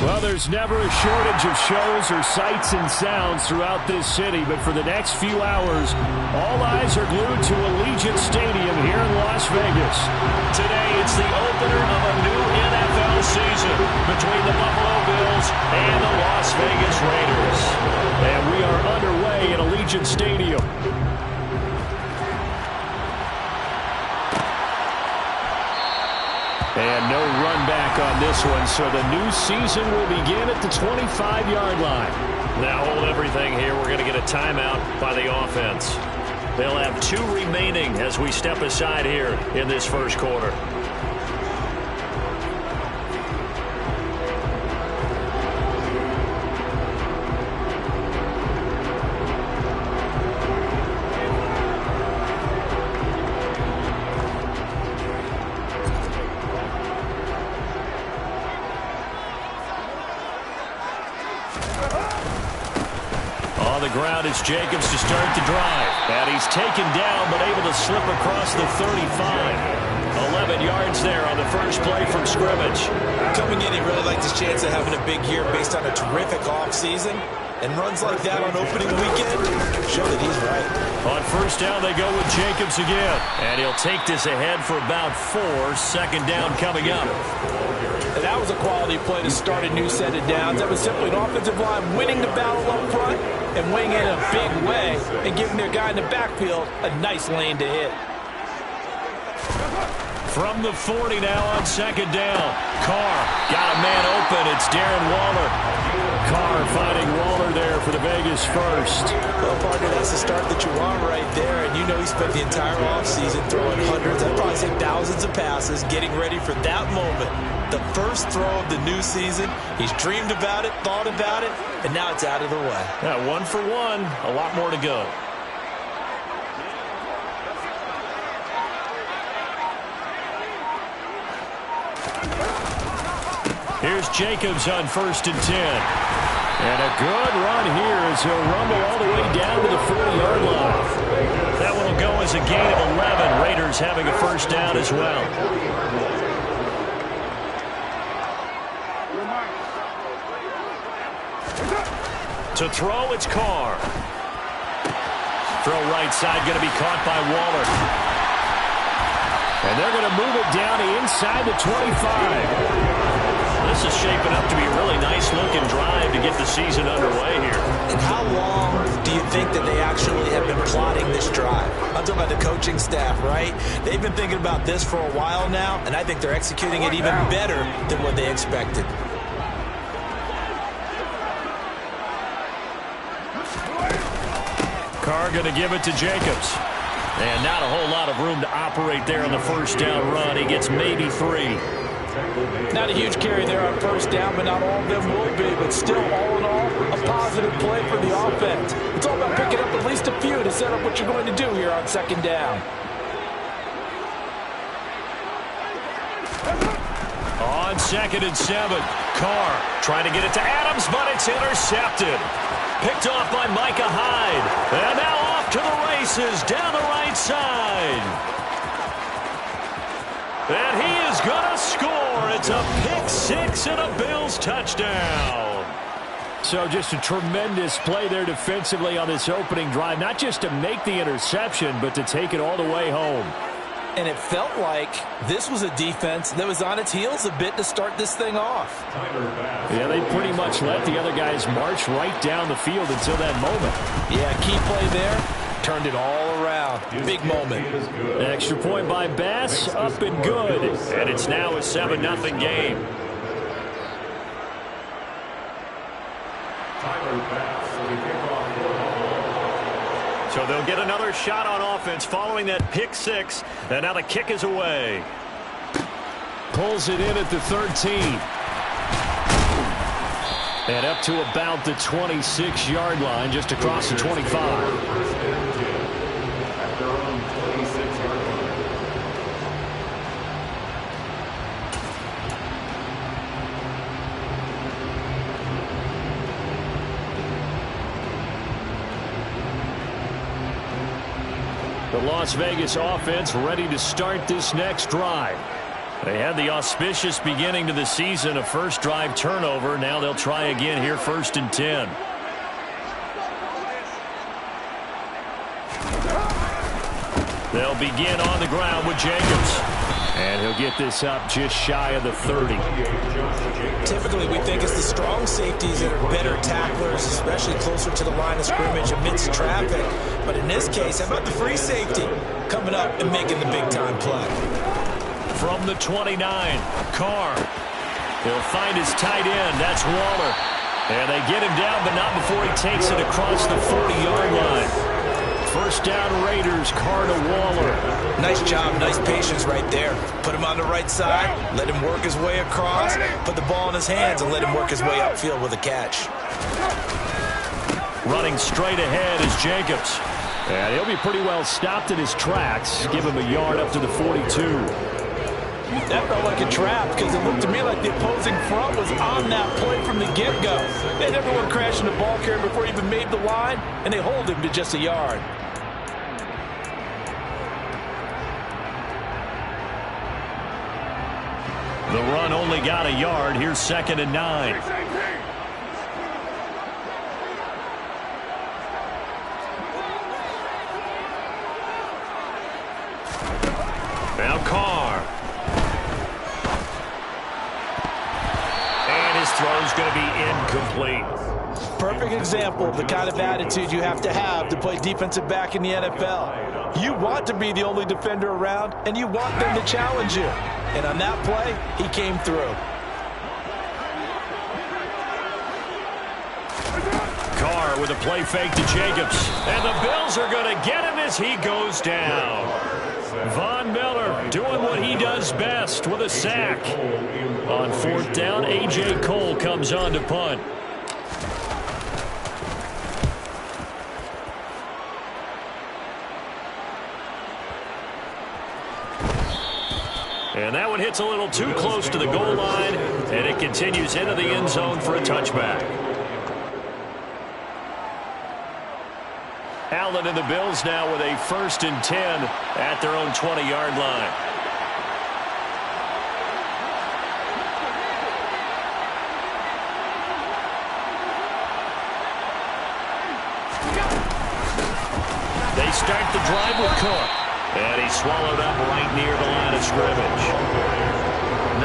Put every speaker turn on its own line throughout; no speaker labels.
Well, there's never a shortage of shows or sights and sounds throughout this city, but for the next few hours, all eyes are glued to Allegiant Stadium here in Las Vegas.
Today, it's the opener of a new NFL season between the Buffalo Bills and the Las Vegas Raiders.
And we are underway at Allegiant Stadium. And no run back on this one, so the new season will begin at the 25-yard line.
Now hold everything here. We're going to get a timeout by the offense. They'll have 2 remaining as we step aside here in this first quarter.
Ground is Jacobs to start the drive. And he's taken down but able to slip across the 35. 11 yards there on the first play from scrimmage.
Coming in, he really liked his chance of having a big year based on a terrific offseason. And runs like that on opening weekend show that he's right.
On first down, they go with Jacobs again. And he'll take this ahead for about 4. Second down coming up.
And that was a quality play to start a new set of downs. That was simply an offensive line winning the battle up front and weighing in a big way and giving their guy in the backfield a nice lane to hit.
From the 40 now on second down. Carr got a man open. It's Darren Waller. Carr finding Waller there for the Vegas first.
Well, partner, that's the start that you want right there. And you know he spent the entire offseason throwing hundreds, I'd probably say thousands of passes, getting ready for that moment. The first throw of the new season. He's dreamed about it, thought about it, and now it's out of the way.
Yeah, 1 for 1. A lot more to go.
Here's Jacobs on first and 10. And a good run here as he'll rumble all the way down to the 40-yard line.
That one will go as a gain of 11. Raiders having a first down as well. To throw, it's Carr. Throw right side, going to be caught by Waller.
And they're going to move it down inside the 25.
This is shaping up to be a really nice-looking drive to get the season underway here.
And how long do you think that they actually have been plotting this drive? I'm talking about the coaching staff, right? They've been thinking about this for a while now, and I think they're executing it even better than what they expected.
Carr going to give it to Jacobs.
And not a whole lot of room to operate there on the first down run. He gets maybe 3.
Not a huge carry there on first down, but not all of them will be. But still, all in all, a positive play for the offense. It's all about picking up at least a few to set up what you're going to do here on second down.
On second and 7, Carr
trying to get it to Adams, but it's intercepted. Picked off by Micah Hyde. And now off to the races down the right side. And he is going to score. It's a pick 6 and a Bills touchdown.
So just a tremendous play there defensively on this opening drive. Not just to make the interception, but to take it all the way home.
And it felt like this was a defense that was on its heels a bit to start this thing off.
Yeah, they pretty much let the other guys march right down the field until that moment.
Yeah, key play there. Turned it all around. Big moment.
Extra point by Bass, up and good.
And it's now a 7-0 game. So they'll get another shot on offense following that pick 6. And now the kick is away.
Pulls it in at the 13. And up to about the 26-yard line, just across the 25. The Las Vegas offense ready to start this next drive. They had the auspicious beginning to the season, a first drive turnover. Now they'll try again here, 1st and 10. They'll begin on the ground with Jacobs. And he'll get this up just shy of the 30.
Typically, we think it's the strong safeties that are better tacklers, especially closer to the line of scrimmage amidst traffic. But in this case, how about the free safety coming up and making the big-time play?
From the 29, Carr. He'll find his tight end. That's Waller. And they get him down, but not before he takes it across the 40-yard line. First down, Raiders. Carr to Waller.
Nice job, nice patience right there. Put him on the right side, let him work his way across, put the ball in his hands, and let him work his way upfield with a catch.
Running straight ahead is Jacobs. And he'll be pretty well stopped in his tracks. Give him a yard up to the 42.
That felt like a trap because it looked to me like the opposing front was on that play from the get-go. They had everyone crashing the ball carrier before he even made the line, and they hold him to just a yard.
The run only got a yard. Here's 2nd and 9. Now Carr. And his throw's going to be incomplete.
Perfect example of the kind of attitude you have to play defensive back in the NFL. You want to be the only defender around, and you want them to challenge you. And on that play, he came through.
Carr with a play fake to Jacobs. And the Bills are going to get him as he goes down. Von Miller doing what he does best with a sack. On 4th down, A.J. Cole comes on to punt. And that one hits a little too close to the goal line, and it continues into the end zone for a touchback. Allen and the Bills now with a 1st and 10 at their own 20-yard line. They start the drive with Cook. And he's swallowed up right near the line of scrimmage.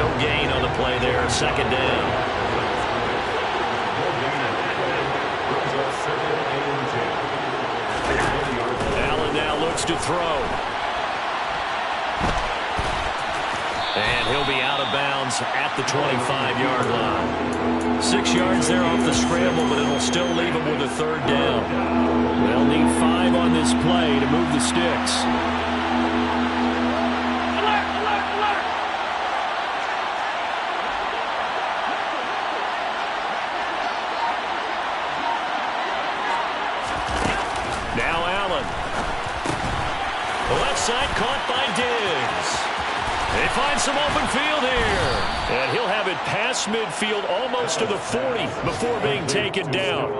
No gain on the play there. 2nd down. Allen now looks to throw. And he'll be out of bounds at the 25-yard line. 6 yards there off the scramble, but it'll still leave him with a 3rd down. They'll need 5 on this play to move the sticks. Side caught by Diggs. They find some open field here. And he'll have it past midfield almost to the 40 before being taken down.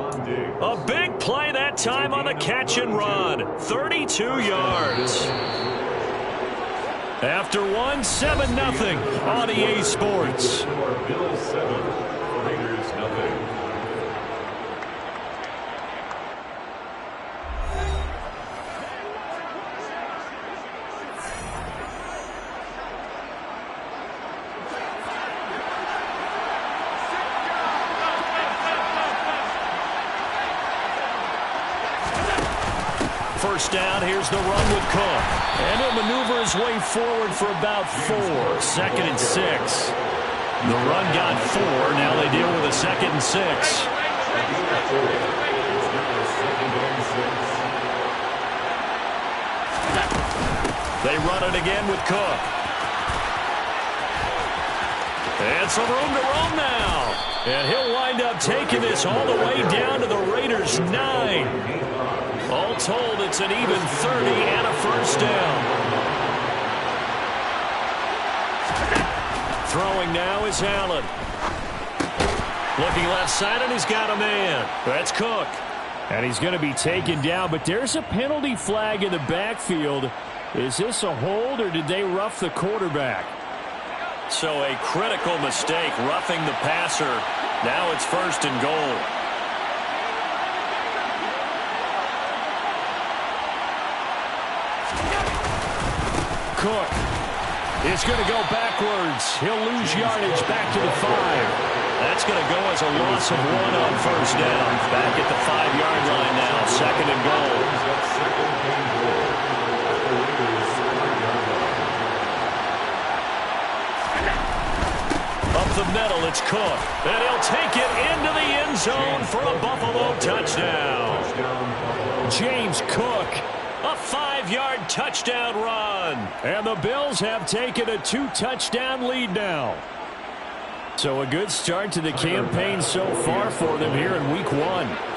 A big play that time on the catch and run. 32 yards. After 7-0 on EA Sports.
Bills 7, Raiders nothing.
First down, here's the run with Cook. And he'll maneuver his way forward for about 4. 2nd and 6. The run got 4. Now they deal with a 2nd and 6. They run it again with Cook. And some room to roam now. And he'll wind up taking this all the way down to the Raiders' 9. All told, it's an even 30 and a first down. Throwing now is Allen. Looking left side, and he's got a man. That's Cook. And he's going to be taken down, but there's a penalty flag in the backfield. Is this a hold, or did they rough the quarterback? So a critical mistake, roughing the passer. Now it's 1st and goal.
Cook is going to go backwards. He'll lose yardage back to the 5.
That's going to go as a loss of 1 on 1st down. Back at the 5-yard line now, 2nd and goal. Up the middle, it's Cook. And he'll take it into the end zone for a Buffalo touchdown.
James Cook.
A 5-yard touchdown run.
And the Bills have taken a 2-touchdown lead now. So a good start to the campaign so far for them here in week 1.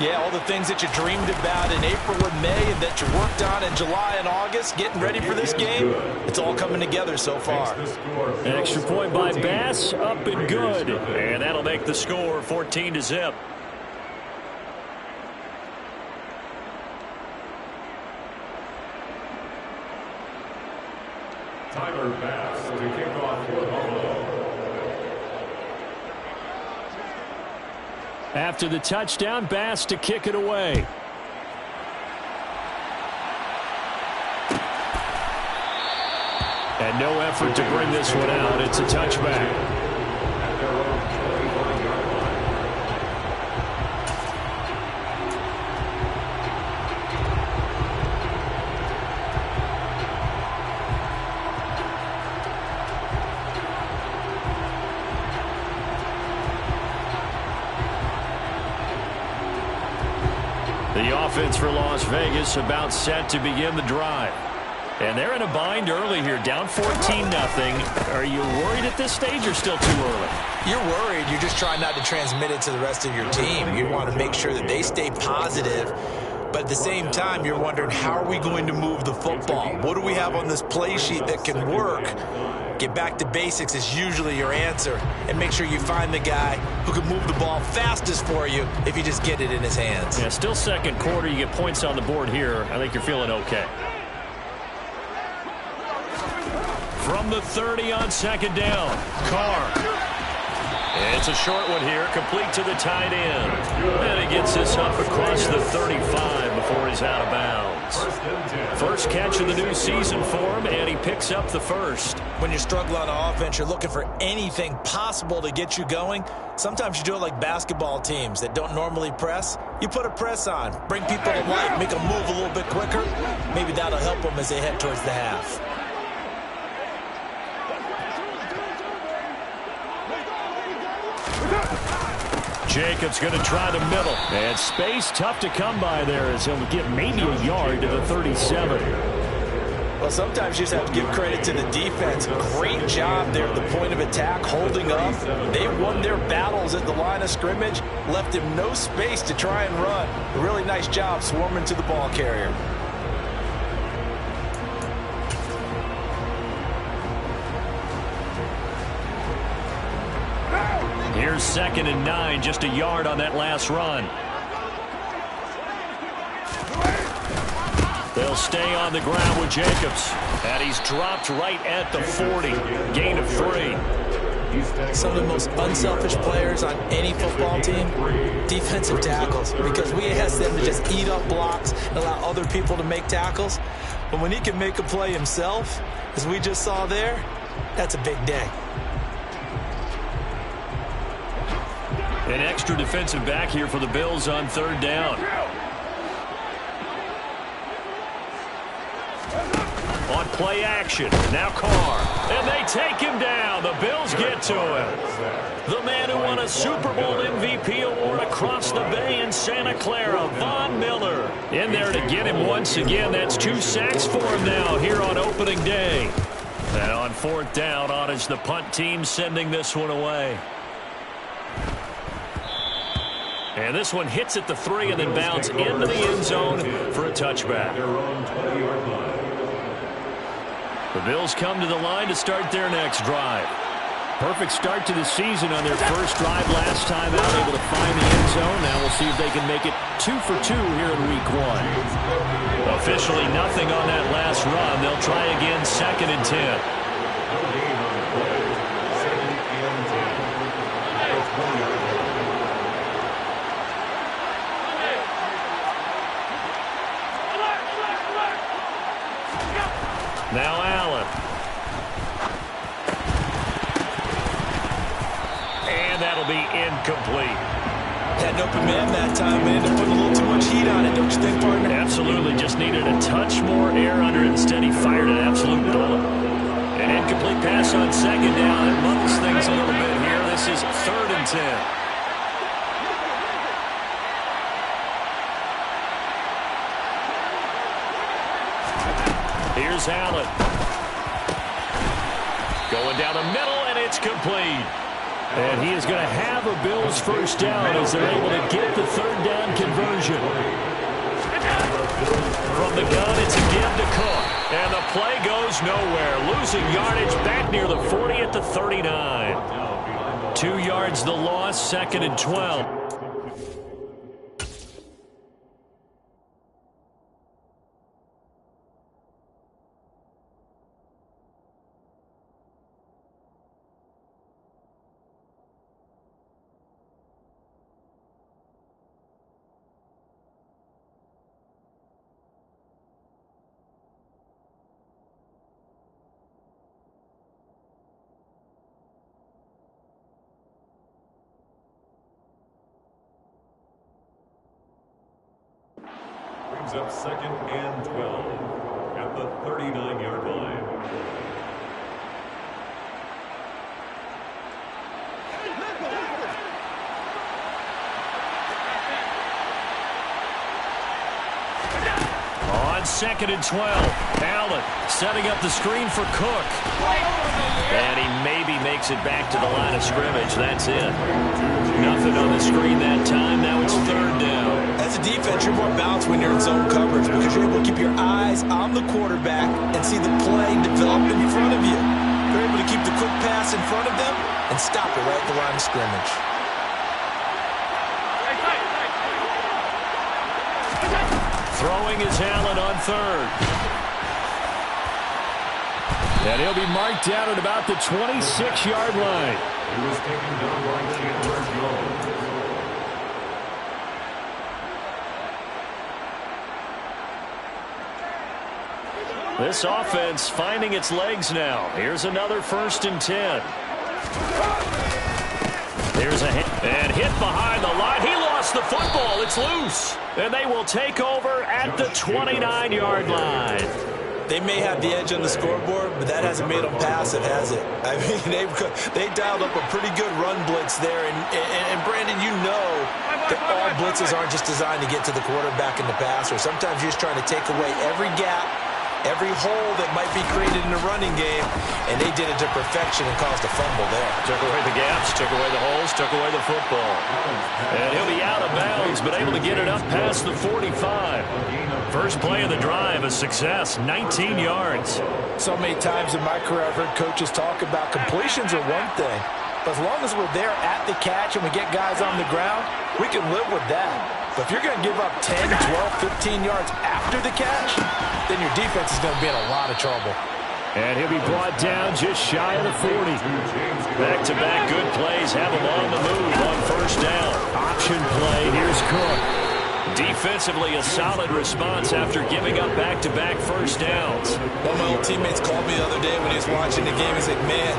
Yeah, all the things that you dreamed about in April and May and that you worked on in July and August, getting ready for this game, it's all coming together so far.
An extra point by Bass, up and good.
And that'll make the score 14-0.
Tyler Bass to kick off for Buffalo.
After the touchdown, Bass to kick it away.
And no effort to bring this one out. It's a touchback. The offense for Las Vegas about set to begin the drive. And they're in a bind early here, down 14-0. Are you worried at this stage or still too early?
You're worried. You're just trying not to transmit it to the rest of your team. You want to make sure that they stay positive. But at the same time, you're wondering, how are we going to move the football? What do we have on this play sheet that can work? Get back to basics is usually your answer. And make sure you find the guy who can move the ball fastest for you if you just get it in his hands.
Yeah, still second quarter. You get points on the board here. I think you're feeling okay. From the 30 on 2nd down, Carr. It's a short one here, complete to the tight end. And he gets this up across the 35 before he's out of bounds. First catch of the new season for him, and he picks up the first.
When you struggle on offense, you're looking for anything possible to get you going. Sometimes you do it like basketball teams that don't normally press. You put a press on, bring people to life, make them move a little bit quicker. Maybe that'll help them as they head towards the half.
Jacobs going to try the middle.
And space tough to come by there as he'll get maybe a yard to the 37.
Well, sometimes you just have to give credit to the defense. Great job there at the point of attack, holding up. They won their battles at the line of scrimmage, left him no space to try and run. A really nice job swarming to the ball carrier.
Here's 2nd and 9, just a yard on that last run. They'll stay on the ground with Jacobs. And he's dropped right at the 40. Gain of 3.
Some of the most unselfish players on any football team, defensive tackles, because we ask them to just eat up blocks and allow other people to make tackles. But when he can make a play himself, as we just saw there, that's a big day.
An extra defensive back here for the Bills on 3rd down. On play action, now Carr. And they take him down. The Bills get to him. The man who won a Super Bowl MVP award across the bay in Santa Clara, Von Miller. In there to get him once again. That's 2 sacks for him now here on opening day. And on 4th down, on is the punt team sending this one away. And this one hits at the 3 and then bounds into the end zone for a touchback. The Bills come to the line to start their next drive.
Perfect start to the season on their first drive last time out, able to find the end zone. Now we'll see if they can make it 2 for 2 here in week 1.
Officially nothing on that last run. They'll try again 2nd and 10. And that'll be incomplete.
Had an open man that time, man. They're putting a little too much heat on it, don't you think, partner?
Absolutely. Just needed a touch more air under it. Instead, he fired an absolute bullet. An incomplete pass on second down. It muddles things a little bit here. This is 3rd and 10. Here's Allen. Going down the middle, and it's complete.
And he is going to have a Bills first down as they're able to get the 3rd down conversion.
From the gun, it's a give to Cook. And the play goes nowhere. Losing yardage back near the 40 at the 39. 2 yards the loss, 2nd and 12.
Brings up 2nd and 12 at the 39-yard line.
On 2nd and 12, Allen setting up the screen for Cook. And he maybe makes it back to the line of scrimmage. That's it. Nothing on the screen that time. Now it's 3rd down.
As a defense, you're more balanced when you're in zone coverage because you're able to keep your eyes on the quarterback and see the play develop in front of you. You're able to keep the quick pass in front of them and stop it right at the line of scrimmage.
Throwing is Allen on 3rd.
And he'll be marked down at about the 26-yard line.
He was taken down by Chandler Jones.
This offense finding its legs now. Here's another 1st and 10. There's a hit. And hit behind the line. He lost the football. It's loose. And they will take over at the 29-yard line.
They may have the edge on the scoreboard, but that hasn't made them passive, has it? I mean, they dialed up a pretty good run blitz there. And Brandon, you know that all blitzes aren't just designed to get to the quarterback and the passer. Sometimes you're just trying to take away every gap, every hole that might be created in the running game, and they did it to perfection and caused a fumble there.
Took away the gaps, took away the holes, took away the football. And he'll be out of bounds, but able to get it up past the 45. First play of the drive, a success, 19 yards.
So many times in my career, I've heard coaches talk about completions are one thing. But as long as we're there at the catch and we get guys on the ground, we can live with that. But if you're going to give up 10, 12, 15 yards after the catch, then your defense is going to be in a lot of trouble.
And he'll be brought down just shy of the 40.
Back-to-back good plays have him on the move on 1st down.
Option play, here's Cook.
Defensively, a solid response after giving up back-to-back 1st downs.
One of my old teammates called me the other day when he was watching the game. He said, man,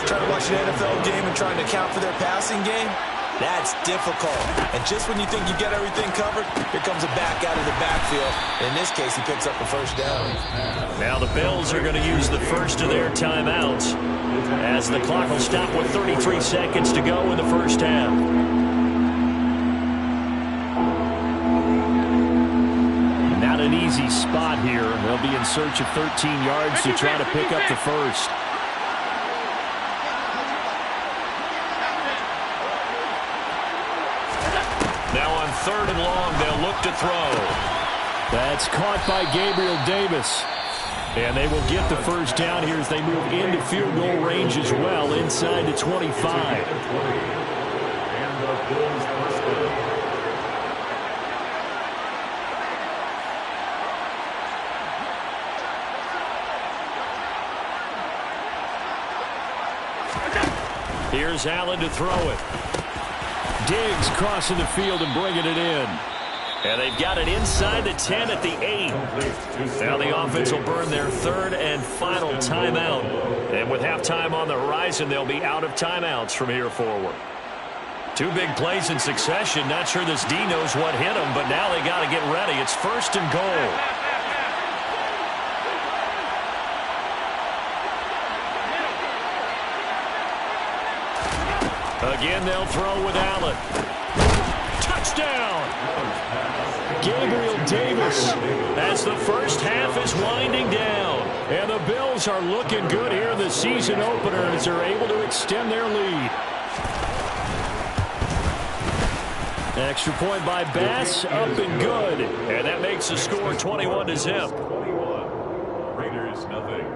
trying to watch an NFL game and trying to account for their passing game, that's difficult. And just when you think you get everything covered, here comes a back out of the backfield. In this case, he picks up a 1st down.
Now the Bills are going to use the first of their timeouts as the clock will stop with 33 seconds to go in the 1st half.
Not an easy spot here. They'll be in search of 13 yards to try to pick up the 1st.
Now on 3rd and long, they'll look to throw.
That's caught by Gabriel Davis. And they will get the 1st down here as they move into field goal range as well, inside the 25.
And the Bills first down.
Here's Allen to throw it.
Diggs crossing the field and bringing it in.
And they've got it inside the 10 at the 8. Now the offense will burn their 3rd and final timeout. And with halftime on the horizon, they'll be out of timeouts from here forward. Two big plays in succession. Not sure this D knows what hit him, but now they got to get ready. It's 1st and goal. Again, they'll throw with Allen. Touchdown! Gabriel Davis as the first half is winding down. And the Bills are looking good here in the season opener as they're able to extend their lead. Extra point by Bass, up and good. And that makes the score 21-0.
21. Raiders nothing.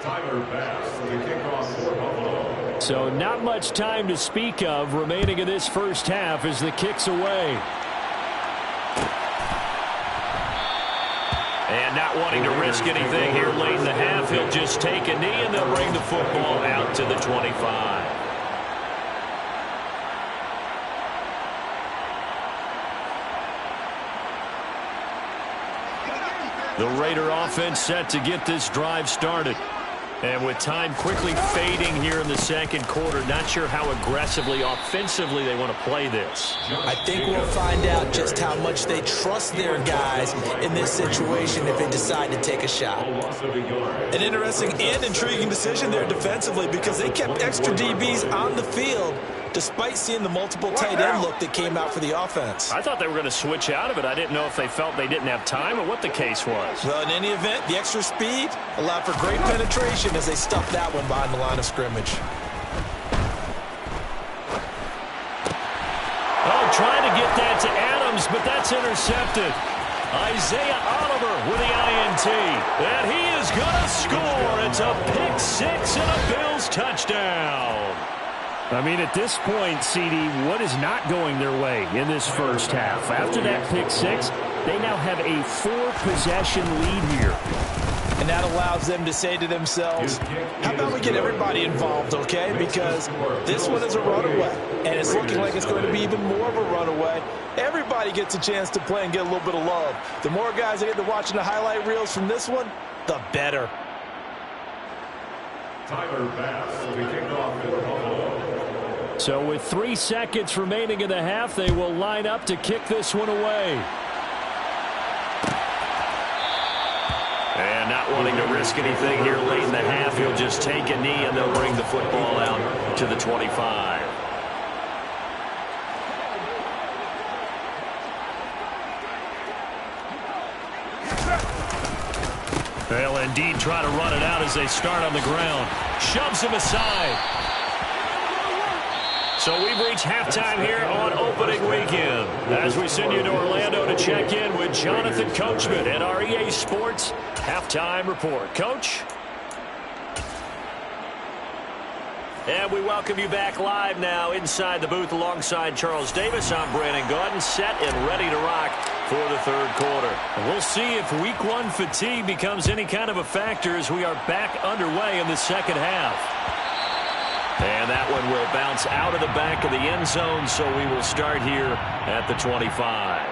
Tyler Bass, the kickoff for Buffalo.
So not much time to speak of remaining in this first half as the kick's away. And not wanting to risk anything here late in the half, he'll just take a knee and they'll bring the football out to the 25. The Raider offense set to get this drive started. And with time quickly fading here in the second quarter, not sure how aggressively, offensively they want to play this.
I think we'll find out just how much they trust their guys in this situation if they decide to take a shot. An interesting and intriguing decision there defensively because they kept extra DBs on the field despite seeing the multiple tight end look that came out for the offense.
I thought they were going to switch out of it. I didn't know if they felt they didn't have time or what the case was.
Well, in any event, the extra speed allowed for great penetration as they stuffed that one behind the line of scrimmage.
Oh, trying to get that to Adams, but that's intercepted. Isaiah Oliver with the INT. And he is going to score. It's a pick six and a Bills touchdown.
I mean, at this point, CD, what is not going their way in this first half? After that pick six, they now have a 4-possession lead here.
And that allows them to say to themselves, how about we get everybody involved, okay? Because this one is a runaway, and it's looking like it's going to be even more of a runaway. Everybody gets a chance to play and get a little bit of love. The more guys that get to watching the highlight reels from this one, the better.
Tyler Bass, the kickoff for Buffalo.
So with 3 seconds remaining in the half, they will line up to kick this one away. And not wanting to risk anything here late in the half, he'll just take a knee and they'll bring the football out to the 25. They'll indeed try to run it out as they start on the ground. Shoves him aside. So we've reached halftime here on opening weekend as we send you to Orlando to check in with Jonathan Coachman at our EA Sports Halftime Report. Coach? And we welcome you back live now inside the booth alongside Charles Davis. I'm Brandon Gaudin, set and ready to rock for the third quarter. We'll see if week one fatigue becomes any kind of a factor as we are back underway in the second half. And that one will bounce out of the back of the end zone, so we will start here at the 25.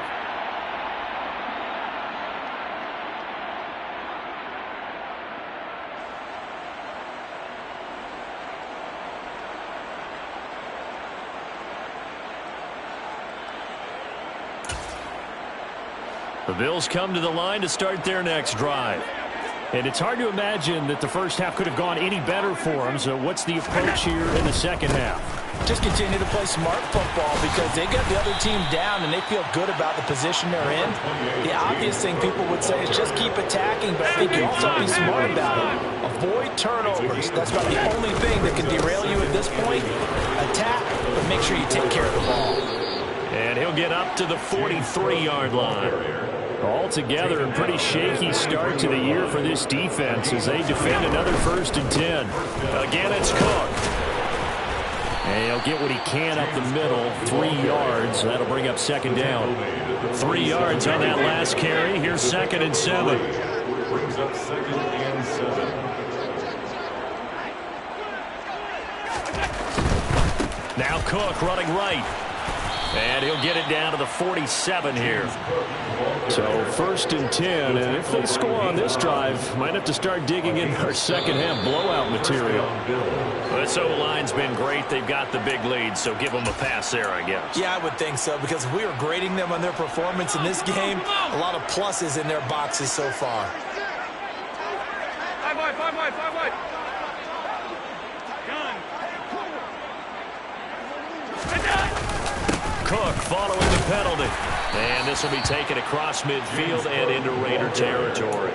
The Bills come to the line to start their next drive. And it's hard to imagine that the first half could have gone any better for them. So what's the approach here in the second half?
Just continue to play smart football because they get the other team down and they feel good about the position they're in. The obvious thing people would say is just keep attacking, but I think you also have to be smart about it. Avoid turnovers. That's about the only thing that can derail you at this point. Attack, but make sure you take care of the ball.
And he'll get up to the 43-yard line. Altogether, a pretty shaky start to the year for this defense as they defend another 1st and 10. Again, it's Cook. And he'll get what he can up the middle, 3 yards. That'll bring up second down. 3 yards on that last carry. Here's 2nd and 7.
Brings up 2nd and 7.
Now Cook running right. And he'll get it down to the 47 here.
So 1st and 10, and if they score on this drive, might have to start digging in our second half blowout material.
Well, this O-line's been great. They've got the big lead, so give them a pass there, I guess.
Yeah, I would think so, because if we were grading them on their performance in this game, a lot of pluses in their boxes so far.
Five wide.
Cook following the penalty. And this will be taken across midfield and into Raider territory.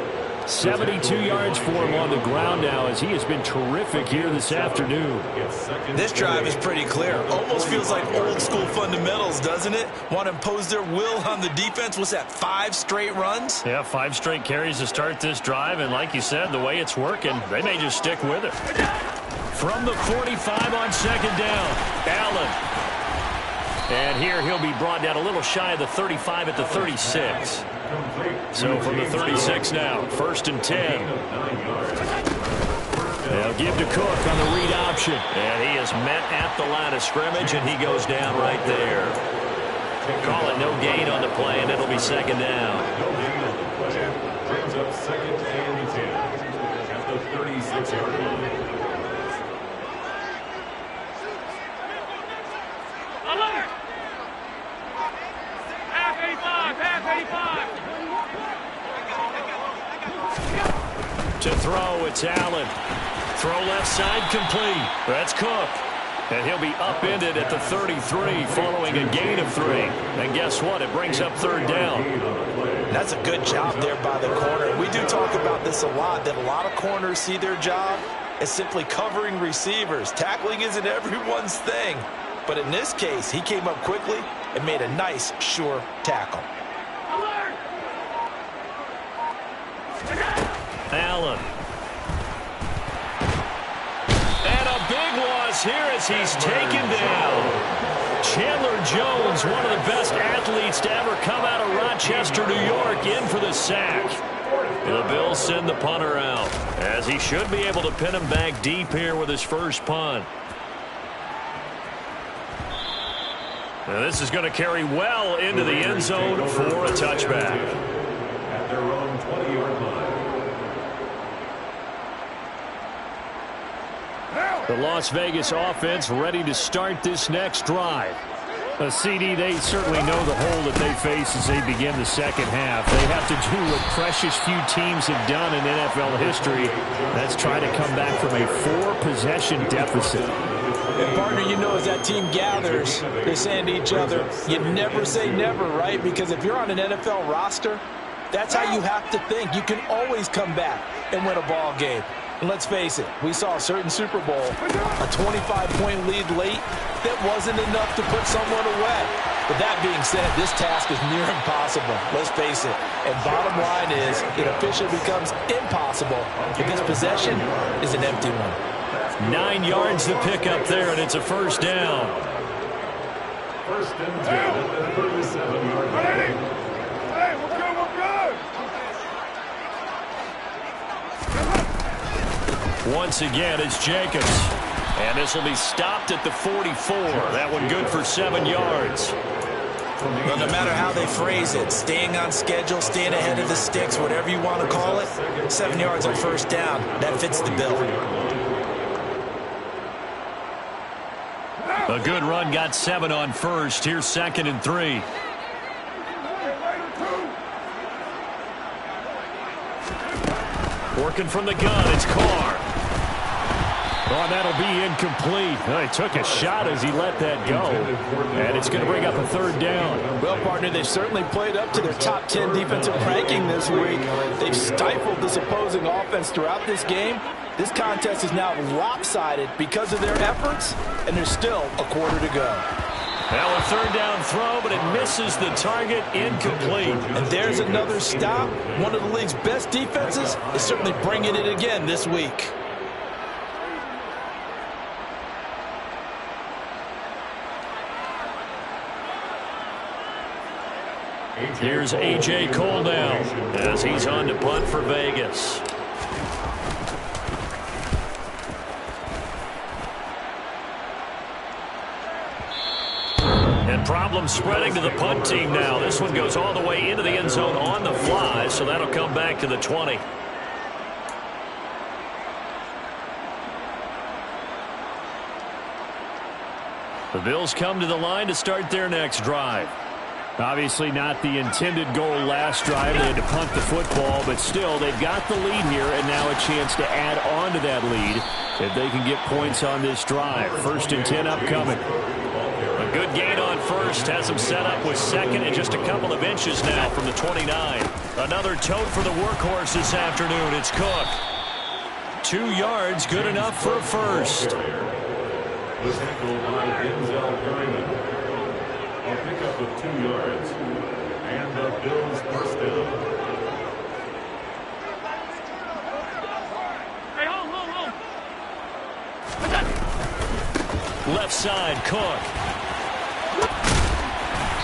72 yards for him on the ground now, as he has been terrific here this afternoon.
This drive is pretty clear. Almost feels like old school fundamentals, doesn't it? Want to impose their will on the defense. What's that, 5 straight runs?
Yeah, 5 straight carries to start this drive. And like you said, the way it's working, they may just stick with it. From the 45 on second down, Allen. And here he'll be brought down a little shy of the 35 at the 36. So from the 36 now, 1st and 10. They'll give to Cook on the read option. And he is met at the line of scrimmage, and he goes down right there. Call it no gain on the play, and it'll be second down.
Brings up 2nd and 10 at the 36-yard line.
To throw, it's Allen. Throw left side complete. That's Cook. And he'll be upended at the 33 following a gain of 3. And guess what? It brings up 3rd down.
That's a good job there by the corner. We do talk about this a lot, that a lot of corners see their job as simply covering receivers. Tackling isn't everyone's thing. But in this case, he came up quickly and made a nice, sure tackle.
Allen. And a big loss here as he's taken down. Chandler Jones, one of the best athletes to ever come out of Rochester, New York, in for the sack. The Bills send the punter out, as he should be able to pin him back deep here with his first punt. Now this is going to carry well into the end zone for a touchback.
At their own 20-yard line.
The Las Vegas offense ready to start this next drive. A CD, they certainly know the hole that they face as they begin the second half. They have to do what precious few teams have done in NFL history. That's try to come back from a 4-possession deficit.
And partner, you know, as that team gathers, they're saying to each other, you never say never, right? Because if you're on an NFL roster, that's how you have to think. You can always come back and win a ball game. And let's face it, we saw a certain Super Bowl, a 25-point lead late, that wasn't enough to put someone away. But that being said, this task is near impossible. Let's face it. And bottom line is, it officially becomes impossible if this possession is an empty one.
9 yards to pick up there, and it's a 1st down.
1st and 10 at the 37-yard line.
Hey, we're good.
Once again, it's Jacobs. And this will be stopped at the 44. That one good for 7 yards.
Well, no matter how they phrase it, staying on schedule, staying ahead of the sticks, whatever you want to call it, 7 yards on 1st down, that fits the bill.
A good run got 7 on 1st. Here's 2nd and 3. Working from the gun, it's Carr. Oh, that'll be incomplete. He took a shot as he let that go. And it's going to bring up a 3rd down.
Well, partner, they've certainly played up to their top 10 defensive ranking this week. They've stifled this opposing offense throughout this game. This contest is now lopsided because of their efforts, and there's still a quarter to go.
Now a 3rd down throw, but it misses the target, incomplete.
And there's another stop. One of the league's best defenses is certainly bringing it again this week.
Here's A.J. Cole now as he's on to punt for Vegas. And Problem spreading to the punt team now. This one goes all the way into the end zone on the fly, so that'll come back to the 20. The Bills come to the line to start their next drive.
Obviously not the intended goal last drive. They had to punt the football, but still, they've got the lead here, and now a chance to add on to that lead if they can get points on this drive. 1st and 10 upcoming.
A good gain on first. Has him set up with second and just a couple of inches now from the 29. Another tote for the workhorse this afternoon. It's Cook. 2 yards, good enough for a first.
The tackle by Denzel Perryman. A pickup of 2 yards. And the Bills first down.
Hey, hold.
Left side, Cook.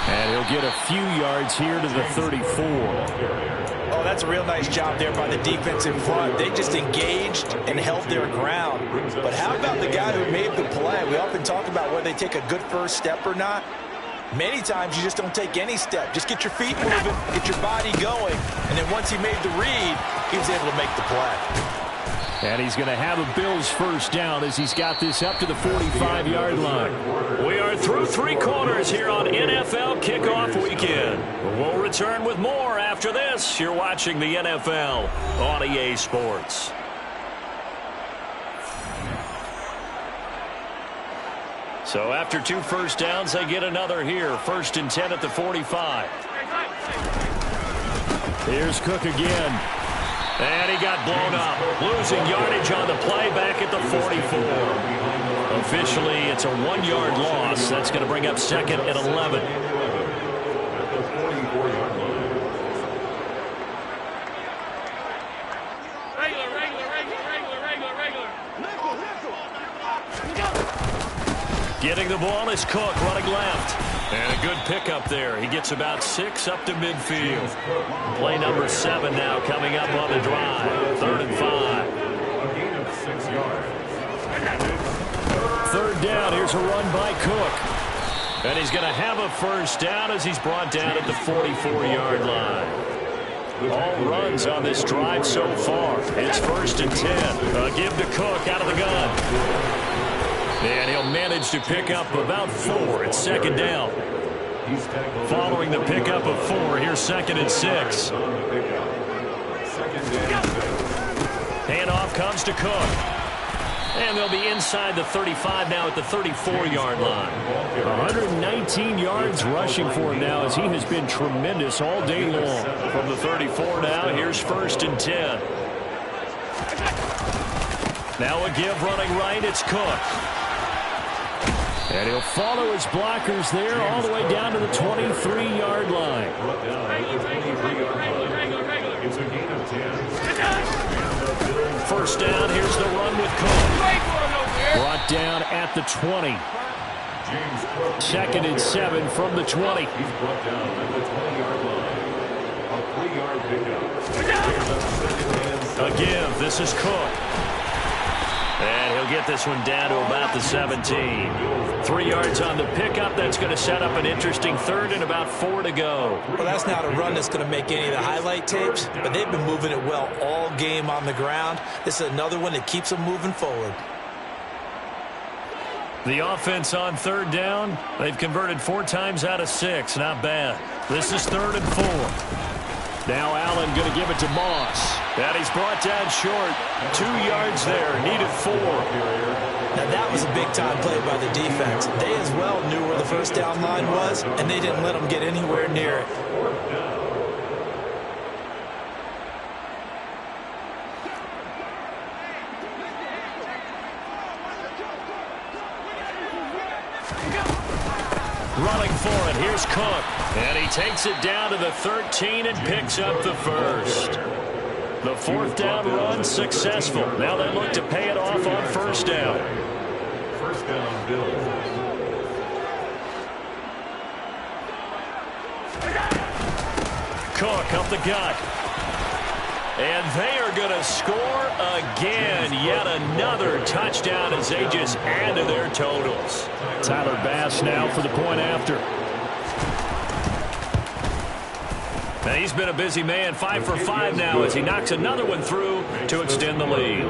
And he'll get a few yards here to the 34.
Oh, that's a real nice job there by the defense in front. They just engaged and held their ground. But how about the guy who made the play? We often talk about whether they take a good first step or not. Many times you just don't take any step. Just get your feet moving, get your body going, and then once he made the read, he was able to make the play.
And he's going to have a Bills first down as he's got this up to the 45-yard line.
We are through 3 quarters here on NFL Kickoff Weekend. We'll return with more after this. You're watching the NFL on EA Sports. So after 2 first downs, they get another here. 1st and 10 at the 45.
Here's Cook again.
And he got blown up. Losing yardage on the play back at the 44. Officially, it's a 1-yard loss. That's going to bring up 2nd and 11. Getting the ball is Cook running left. And a good pickup there. He gets about 6 up to midfield. Play number 7 now coming up on the drive. 3rd and 5.
A gain of 6 yards.
3rd down. Here's a run by Cook.
And he's going to have a first down as he's brought down at the 44-yard line. All runs on this drive so far. It's 1st and 10. A give to Cook out of the gun. And he'll manage to pick up about 4. It's 2nd down. Following the pickup of 4, here's 2nd and 6. Handoff comes to Cook. And they'll be inside the 35 now at the 34-yard line.
119 yards rushing for him now as he has been tremendous all day long.
From the 34 now, here's 1st and 10. Now a give running right, it's Cook.
And he'll follow his blockers there all the way down to the 23-yard line.
It's a gain of 10.
1st down, here's the run with Cook.
Brought down at the 20. 2nd and 7 from the 20.
He's brought down at the 20-yard line. A 3-yard pickup.
A give, this is Cook. And he'll get this one down to about the 17. 3 yards on the pickup. That's going to set up an interesting 3rd and about 4 to go.
Well, that's not a run that's going to make any of the highlight tapes, but they've been moving it well all game on the ground. This is another one that keeps them moving forward.
The offense on 3rd down, they've converted 4 times out of 6. Not bad. This is 3rd and 4.
Now Allen going to give it to Moss.
And he's brought down short. 2 yards there. Needed 4.
Now, that was a big-time play by the defense. They as well knew where the first down line was, and they didn't let them get anywhere near it.
Running for it. Here's Cook. And he takes it down to the 13 and picks up the first. The 4th down run successful. Now they look to pay it off on 1st down.
1st down, Bills.
Cook up the gut. And they are going to score again. Yet another touchdown as they just add to their totals.
Tyler Bass now for the point after.
And he's been a busy man, 5 for 5 now as he knocks another one through to extend the lead.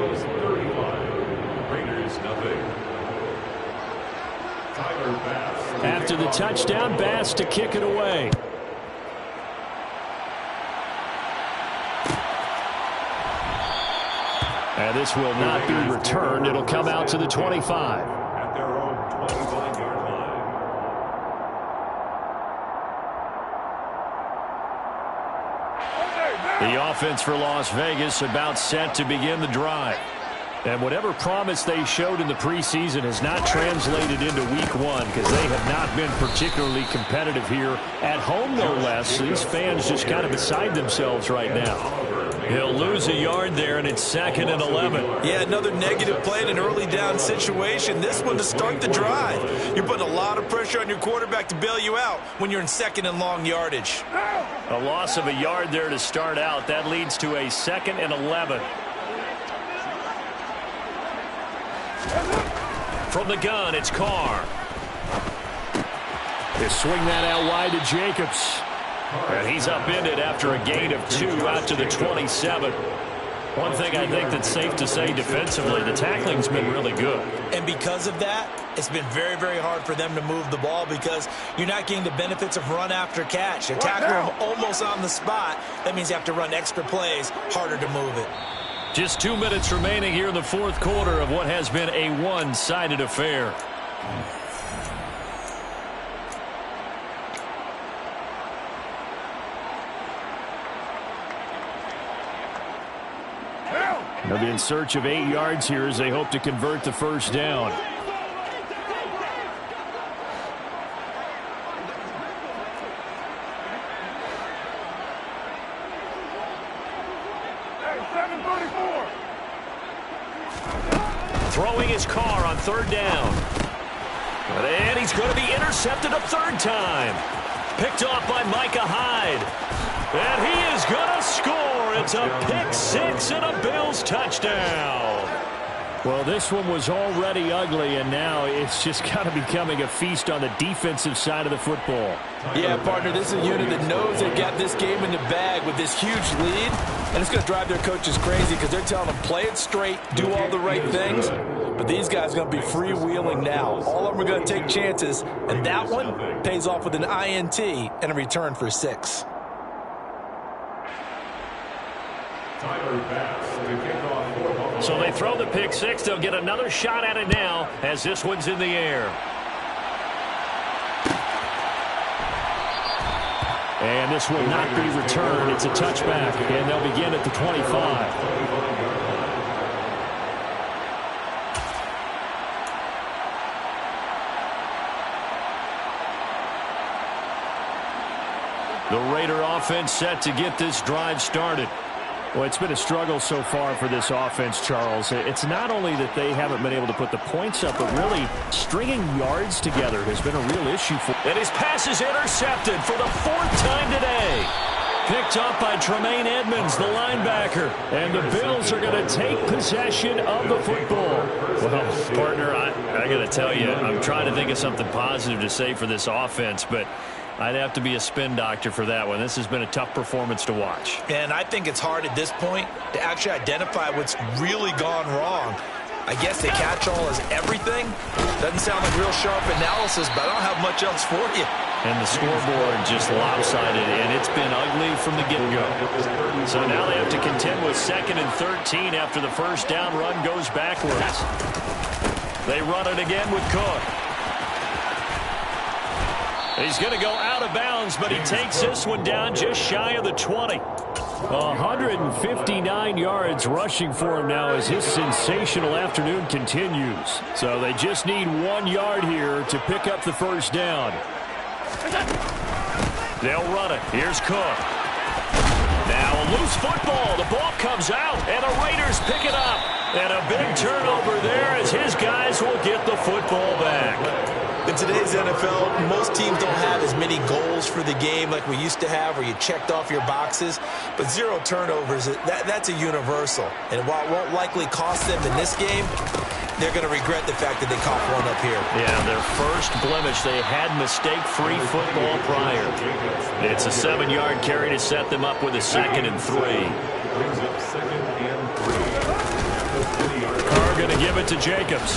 After the touchdown, Bass to kick it away. And this will not be returned. It'll come out to the 25.
At their own 25-yard line.
The offense for Las Vegas about set to begin the drive. And whatever promise they showed in the preseason has not translated into week one because they have not been particularly competitive here at home, no less. These fans just kind of beside themselves right now.
He'll lose a yard there, and it's 2nd and 11.
Yeah, another negative play in an early down situation. This one to start the drive. You're putting a lot of pressure on your quarterback to bail you out when you're in 2nd and long yardage.
A loss of a yard there to start out. That leads to a 2nd and 11. From the gun, it's Carr.
They swing that out wide to Jacobs.
And he's upended after a gain of 2 out to the 27. One thing I think that's safe to say defensively, the tackling's been really good.
And because of that, it's been very, very hard for them to move the ball because you're not getting the benefits of run after catch. They're tackling them almost on the spot. That means you have to run extra plays, harder to move it.
Just 2 minutes remaining here in the fourth quarter of what has been a one-sided affair.
They'll be in search of 8 yards here as they hope to convert the first down.
Throwing his car on 3rd down. And he's going to be intercepted a 3rd time. Picked off by Micah Hyde. And he is going to score. It's a pick 6 and a Bills touchdown.
Well, this one was already ugly, and now it's just kind of becoming a feast on the defensive side of the football.
Yeah, partner, this is a unit that knows they've got this game in the bag with this huge lead, and it's going to drive their coaches crazy because they're telling them play it straight, do all the right things, but these guys are going to be freewheeling now. All of them are going to take chances, and that one pays off with an INT and a return for 6.
So they throw the pick 6. They'll get another shot at it now as this one's in the air.
And this will not be returned. It's a touchback, and they'll begin at the 25.
The Raider offense set to get this drive started.
Well, it's been a struggle so far for this offense, Charles. It's not only that they haven't been able to put the points up, but really stringing yards together has been a real issue for them.
And his pass is intercepted for the 4th time today. Picked up by Tremaine Edmonds, the linebacker. And the Bills are going to take possession of the football.
Well, partner, I got to tell you, I'm trying to think of something positive to say for this offense, but I'd have to be a spin doctor for that one. This has been a tough performance to watch.
And I think it's hard at this point to actually identify what's really gone wrong. I guess they catch all as everything. Doesn't sound like real sharp analysis, but I don't have much else for you.
And the scoreboard just lopsided, and it's been ugly from the get-go.
So now they have to contend with 2nd and 13 after the first down run goes backwards. They run it again with Cook. He's going to go out of bounds, but he takes this one down just shy of the 20.
159 yards rushing for him now as his sensational afternoon continues. So they just need 1 yard here to pick up the first down.
They'll run it. Here's Cook. Now a loose football. The ball comes out, and the Raiders pick it up. And a big turnover there as his guys will get the football back.
In today's NFL, most teams don't have as many goals for the game like we used to have where you checked off your boxes. But 0 turnovers, that's a universal. And while it won't likely cost them in this game, they're going to regret the fact that they caught one up here.
Yeah, their first blemish. They had mistake-free football prior. It's a 7-yard carry to set them up with a 2nd and 3.
Brings up 2nd and 3.
Carr going to give it to Jacobs.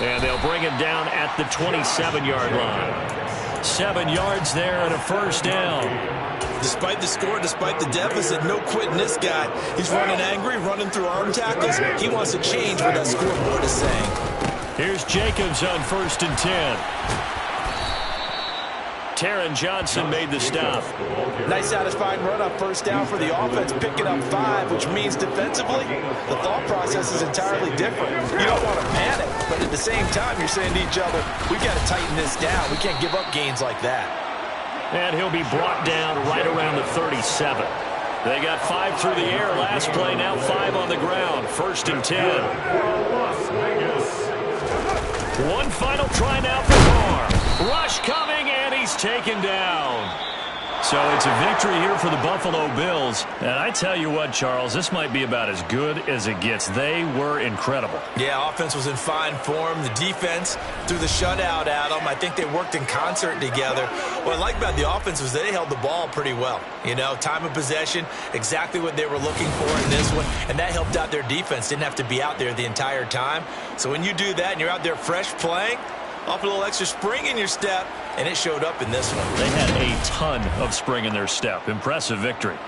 And they'll bring him down at the 27-yard line. 7 yards there and a 1st down.
Despite the score, despite the deficit, no quitting this guy. He's running angry, running through arm tackles. He wants to change what that scoreboard is saying.
Here's Jacobs on 1st and 10.
Taron Johnson made the stop.
Nice satisfying run on 1st down for the offense, picking up 5, which means defensively, the thought process is entirely different. You don't want to panic, but at the same time, you're saying to each other, we've got to tighten this down. We can't give up gains like that.
And he'll be brought down right around the 37. They got 5 through the air last play, now 5 on the ground. 1st and 10. One final try now for Carr. Rush coming, and he's taken down.
So it's a victory here for the Buffalo Bills. And I tell you what, Charles, this might be about as good as it gets. They were incredible.
Yeah, offense was in fine form. The defense threw the shutout at them. I think they worked in concert together. What I like about the offense was they held the ball pretty well. You know, time of possession, exactly what they were looking for in this one. And that helped out their defense. Didn't have to be out there the entire time. So when you do that and you're out there fresh playing, off a little extra spring in your step, and it showed up in this one.
They had a ton of spring in their step. Impressive victory.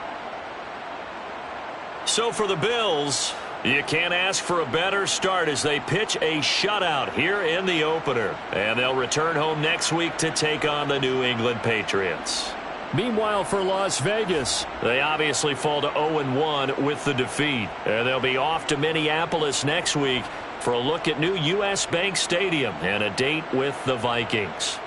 So for the Bills, you can't ask for a better start as they pitch a shutout here in the opener. And they'll return home next week to take on the New England Patriots.
Meanwhile, for Las Vegas,
they obviously fall to 0-1 with the defeat. And they'll be off to Minneapolis next week for a look at new U.S. Bank Stadium and a date with the Vikings.